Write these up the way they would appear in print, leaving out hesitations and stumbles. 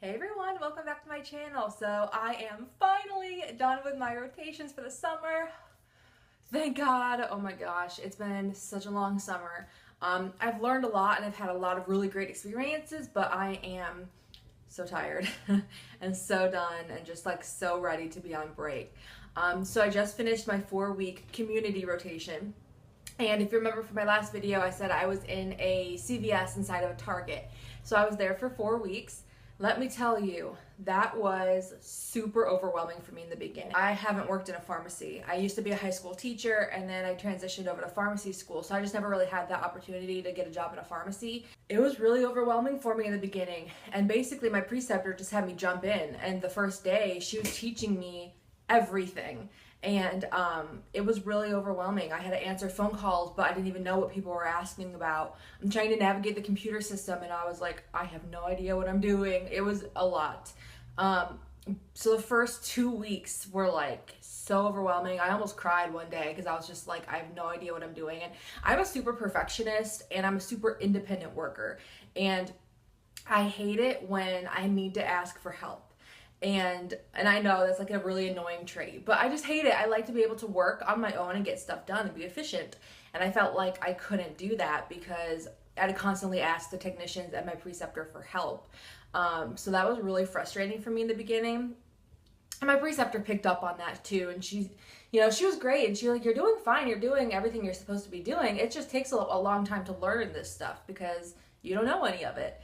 Hey everyone, welcome back to my channel. So I am finally done with my rotations for the summer. Thank God. Oh my gosh, it's been such a long summer. I've learned a lot and I've had a lot of really great experiences, but I am so tired and so done and just like so ready to be on break. So I just finished my 4-week community rotation. And if you remember from my last video, I said I was in a CVS inside of a Target. So I was there for 4 weeks. Let me tell you, that was super overwhelming for me in the beginning. I haven't worked in a pharmacy. I used to be a high school teacher and then I transitioned over to pharmacy school. So I just never really had that opportunity to get a job in a pharmacy. It was really overwhelming for me in the beginning. And basically my preceptor just had me jump in. And the first day she was teaching me everything. And it was really overwhelming. I had to answer phone calls, but I didn't even know what people were asking about. I'm trying to navigate the computer system, and I was like, I have no idea what I'm doing. It was a lot. So the first 2 weeks were like so overwhelming. I almost cried one day because I was just like, I have no idea what I'm doing. And I'm a super perfectionist, and I'm a super independent worker. And I hate it when I need to ask for help. And I know that's like a really annoying trait, but I just hate it. I like to be able to work on my own and get stuff done and be efficient. And I felt like I couldn't do that because I had to constantly ask the technicians and my preceptor for help. So that was really frustrating for me in the beginning. And my preceptor picked up on that too. And she was great. And she was like, you're doing fine. You're doing everything you're supposed to be doing. It just takes a long time to learn this stuff because you don't know any of it.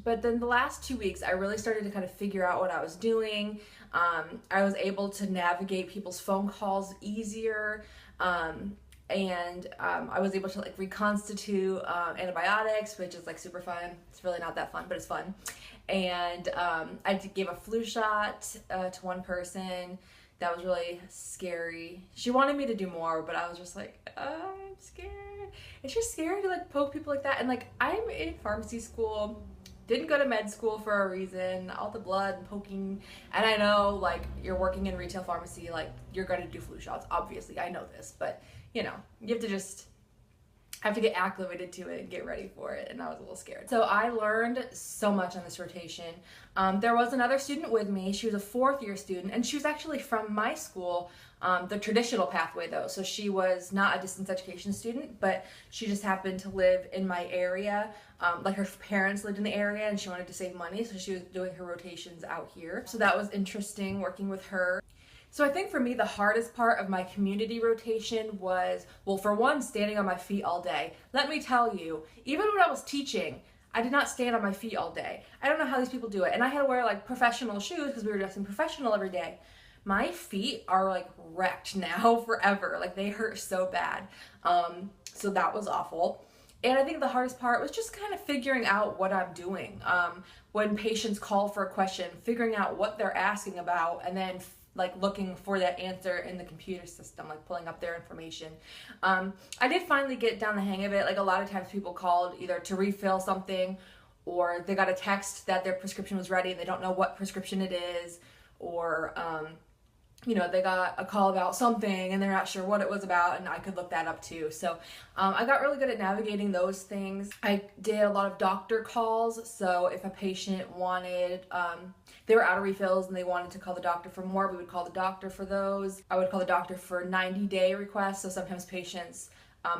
But then the last 2 weeks, I really started to kind of figure out what I was doing. I was able to navigate people's phone calls easier. And I was able to like reconstitute antibiotics, which is like super fun. It's really not that fun, but it's fun. And I gave a flu shot to one person. That was really scary. She wanted me to do more, but I was just like, oh, I'm scared. It's just scary to like poke people like that. And like, I'm in pharmacy school, didn't go to med school for a reason, all the blood and poking. And I know like you're working in retail pharmacy, like you're gonna do flu shots, obviously, I know this, but you have to get acclimated to it and get ready for it, and I was a little scared. So I learned so much on this rotation. There was another student with me. She was a 4th-year student, and she was actually from my school, the traditional pathway though. So she was not a distance education student, but she just happened to live in my area. Like her parents lived in the area and she wanted to save money, so she was doing her rotations out here. So that was interesting working with her. So I think for me, the hardest part of my community rotation was, well, for one, standing on my feet all day. Let me tell you, even when I was teaching, I did not stand on my feet all day. I don't know how these people do it. And I had to wear like professional shoes because we were dressing professional every day. My feet are like wrecked now forever. Like they hurt so bad. So that was awful. And I think the hardest part was just kind of figuring out what I'm doing. When patients call for a question, figuring out what they're asking about, and then like looking for that answer in the computer system, like pulling up their information. I did finally get down the hang of it. Like a lot of times people called either to refill something, or they got a text that their prescription was ready and they don't know what prescription it is, or they got a call about something and they're not sure what it was about, and I could look that up too. So I got really good at navigating those things. I did a lot of doctor calls, so if a patient wanted, they were out of refills and they wanted to call the doctor for more, we would call the doctor for those. I would call the doctor for 90-day requests, so sometimes patients,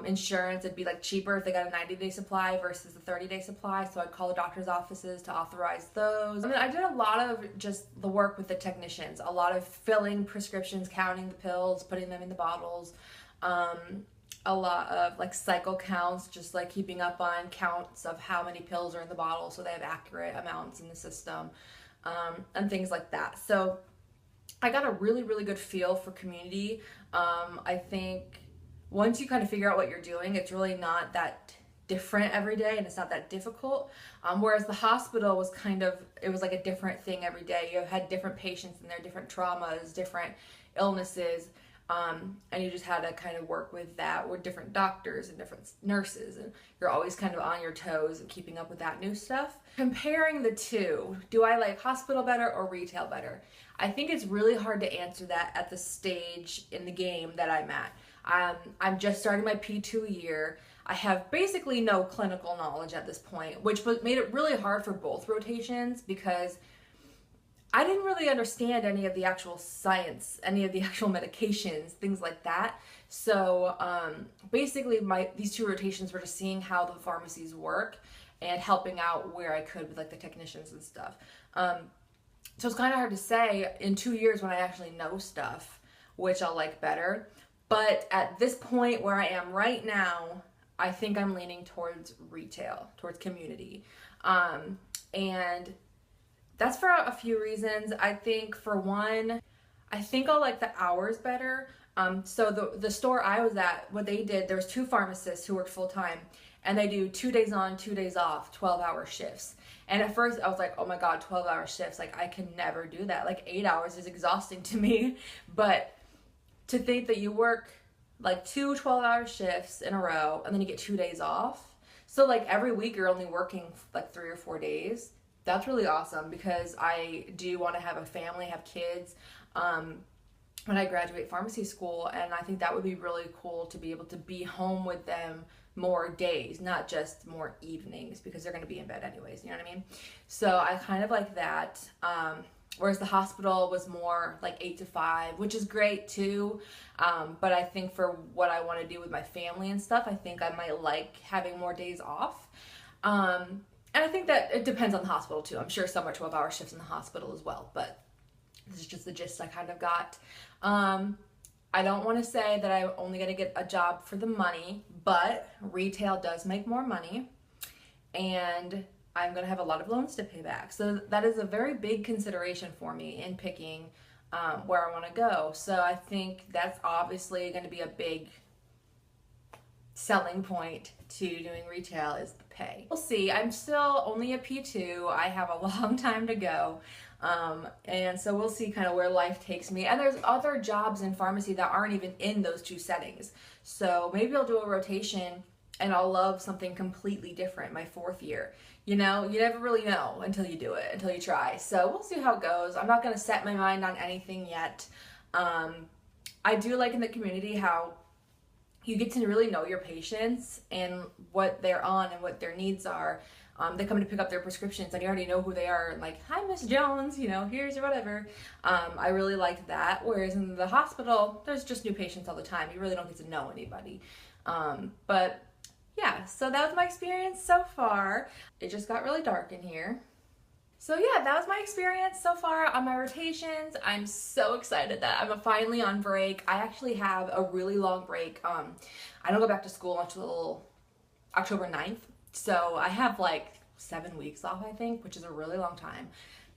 insurance, it'd be like cheaper if they got a 90-day supply versus a 30-day supply, so I'd call the doctor's offices to authorize those. I mean, I did a lot of just the work with the technicians, a lot of filling prescriptions, counting the pills, putting them in the bottles, a lot of like cycle counts, just like keeping up on counts of how many pills are in the bottle so they have accurate amounts in the system, and things like that. So I got a really, really good feel for community. I think once you kind of figure out what you're doing, it's really not that different every day and it's not that difficult. Whereas the hospital was it was like a different thing every day. You had different patients and their different traumas, different illnesses, and you just had to kind of work with that with different doctors and different nurses, and you're always kind of on your toes and keeping up with that new stuff. Comparing the two, do I like hospital better or retail better? I think it's really hard to answer that at the stage in the game that I'm at. I'm just starting my P2 year. I have basically no clinical knowledge at this point, which made it really hard for both rotations because I didn't really understand any of the actual science, any of the actual medications, things like that. So basically these two rotations were just seeing how the pharmacies work and helping out where I could with like the technicians and stuff. So it's kind of hard to say in 2 years when I actually know stuff, which I'll like better. But at this point where I am right now, I think I'm leaning towards retail, towards community. And that's for a few reasons. I think for one, I think I'll like the hours better. So the store I was at, what they did, there was 2 pharmacists who worked full time, and they do 2 days on, 2 days off, 12-hour shifts. And at first I was like, oh my God, 12-hour shifts. Like I can never do that. Like 8 hours is exhausting to me. But to think that you work like 2 12-hour shifts in a row and then you get 2 days off. So like every week you're only working like 3 or 4 days. That's really awesome because I do want to have a family, have kids when I graduate pharmacy school, and I think that would be really cool to be able to be home with them more days, not just more evenings, because they're going to be in bed anyways, you know what I mean? So I kind of like that. Whereas the hospital was more like 8 to 5, which is great too. But I think for what I want to do with my family and stuff, I think I might like having more days off. And I think that it depends on the hospital too. I'm sure some are 12-hour shifts in the hospital as well, but this is just the gist I kind of got. I don't want to say that I'm only going to get a job for the money, but retail does make more money, and I'm going to have a lot of loans to pay back. So that is a very big consideration for me in picking where I want to go. So I think that's obviously going to be a big selling point to doing retail is the pay. We'll see. I'm still only a P2. I have a long time to go. And so we'll see kind of where life takes me. And there's other jobs in pharmacy that aren't even in those 2 settings. So maybe I'll do a rotation and I'll love something completely different my 4th year. You know, you never really know until you do it, until you try. So we'll see how it goes. I'm not going to set my mind on anything yet. I do like in the community how you get to really know your patients and what they're on and what their needs are. They come to pick up their prescriptions and you already know who they are, and like, hi, Miss Jones, you know, here's your whatever. I really like that. Whereas in the hospital, there's just new patients all the time. You really don't get to know anybody. But yeah, so that was my experience so far. It just got really dark in here. So yeah, that was my experience so far on my rotations. I'm so excited that I'm finally on break. I actually have a really long break. I don't go back to school until October 9th. So I have like 7 weeks off, I think, which is a really long time.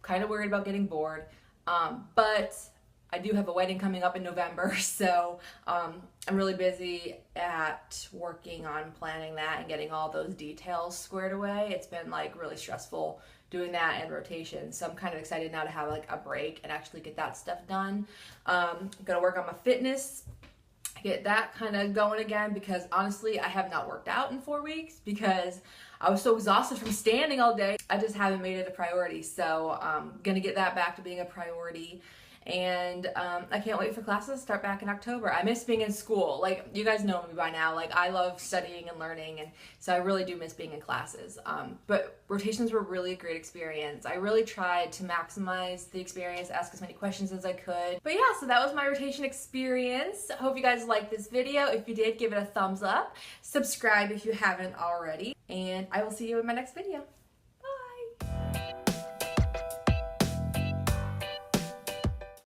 Kind of worried about getting bored. But I do have a wedding coming up in November, so I'm really busy at working on planning that and getting all those details squared away. It's been like really stressful doing that and rotation, so I'm kind of excited now to have like a break and actually get that stuff done. I'm gonna work on my fitness, get that kind of going again, because honestly I have not worked out in 4 weeks because I was so exhausted from standing all day. I just haven't made it a priority, so I'm gonna get that back to being a priority. And I can't wait for classes to start back in October. I miss being in school. Like, you guys know me by now. Like, I love studying and learning, and so I really do miss being in classes. But rotations were really a great experience. I really tried to maximize the experience, ask as many questions as I could. But yeah, so that was my rotation experience. I hope you guys liked this video. If you did, give it a thumbs up. Subscribe if you haven't already. And I will see you in my next video.